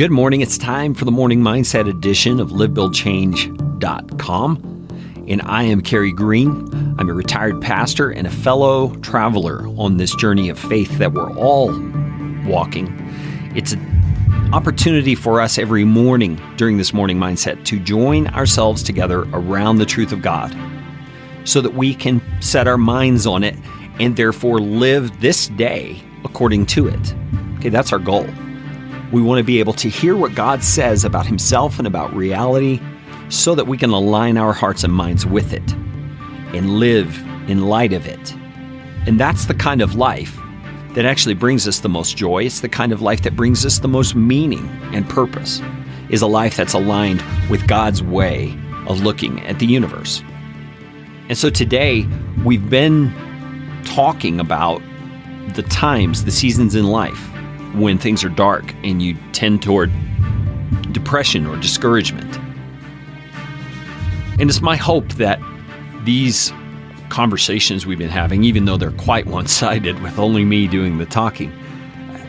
Good morning. It's time for the Morning Mindset edition of LiveBuildChange.com. And I am Kerry Green. I'm a retired pastor and a fellow traveler on this journey of faith that we're all walking. It's an opportunity for us every morning during this morning mindset to join ourselves together around the truth of God so that we can set our minds on it and therefore live this day according to it. Okay, that's our goal. We want to be able to hear what God says about himself and about reality so that we can align our hearts and minds with it and live in light of it. And that's the kind of life that actually brings us the most joy. It's the kind of life that brings us the most meaning and purpose, is a life that's aligned with God's way of looking at the universe. And so today, we've been talking about the times, the seasons in life when things are dark and you tend toward depression or discouragement. And it's my hope that these conversations we've been having, even though they're quite one-sided with only me doing the talking,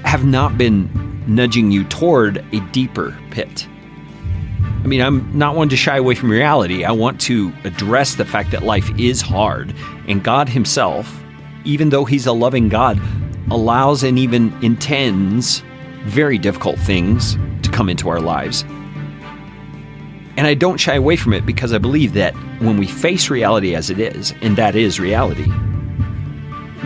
have not been nudging you toward a deeper pit. I mean, I'm not one to shy away from reality. I want to address the fact that life is hard, and God himself, even though he's a loving God, allows and even intends very difficult things to come into our lives. And I don't shy away from it because I believe that when we face reality as it is, and that is reality,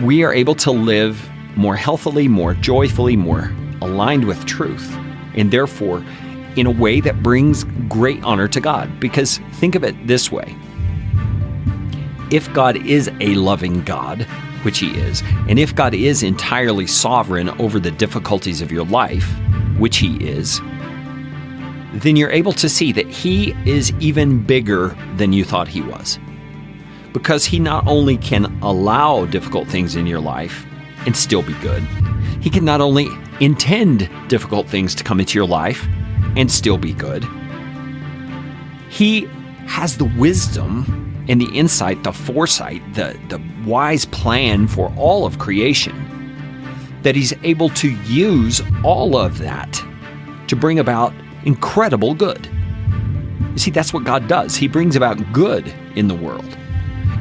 we are able to live more healthily, more joyfully, more aligned with truth, and therefore in a way that brings great honor to God. Because think of it this way. If God is a loving God, which he is, and if God is entirely sovereign over the difficulties of your life, which he is, then you're able to see that he is even bigger than you thought he was. Because he not only can allow difficult things in your life and still be good, he can not only intend difficult things to come into your life and still be good, he has the wisdom and the insight, the foresight, the wise plan for all of creation, that he's able to use all of that to bring about incredible good. You see, that's what God does. He brings about good in the world.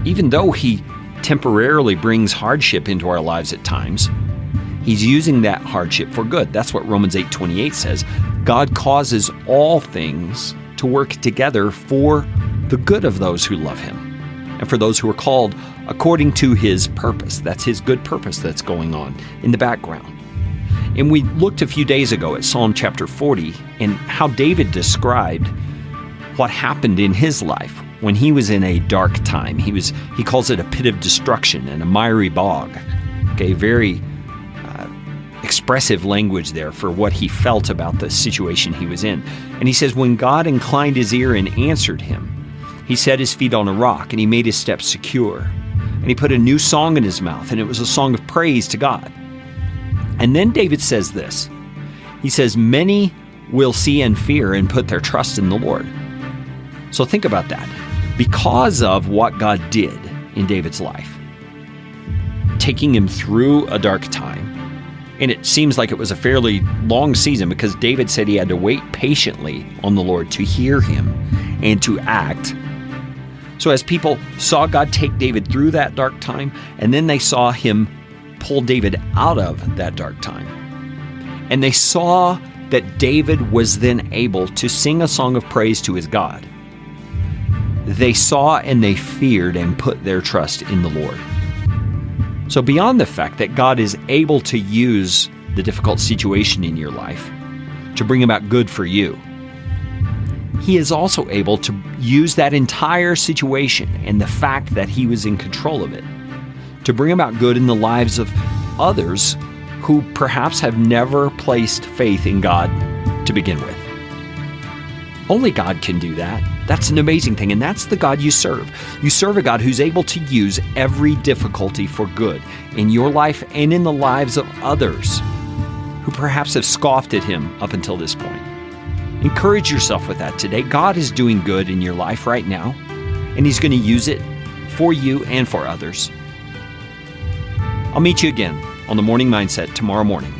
Even though he temporarily brings hardship into our lives at times, he's using that hardship for good. That's what Romans 8:28 says. God causes all things to work together for the good of those who love him and for those who are called according to his purpose. That's his good purpose that's going on in the background. And we looked a few days ago at Psalm chapter 40 and how David described what happened in his life when he was in a dark time. He calls it a pit of destruction and a miry bog. Okay, very expressive language there for what he felt about the situation he was in. And he says, when God inclined his ear and answered him, he set his feet on a rock and he made his steps secure. And he put a new song in his mouth, and it was a song of praise to God. And then David says this. He says, many will see and fear and put their trust in the Lord. So think about that. Because of what God did in David's life, taking him through a dark time, and it seems like it was a fairly long season because David said he had to wait patiently on the Lord to hear him and to act. So as people saw God take David through that dark time, and then they saw him pull David out of that dark time, and they saw that David was then able to sing a song of praise to his God, they saw and they feared and put their trust in the Lord. So beyond the fact that God is able to use the difficult situation in your life to bring about good for you, he is also able to use that entire situation and the fact that he was in control of it to bring about good in the lives of others who perhaps have never placed faith in God to begin with. Only God can do that. That's an amazing thing, and that's the God you serve. You serve a God who's able to use every difficulty for good in your life and in the lives of others who perhaps have scoffed at him up until this point. Encourage yourself with that today. God is doing good in your life right now, and he's going to use it for you and for others. I'll meet you again on the Morning Mindset tomorrow morning.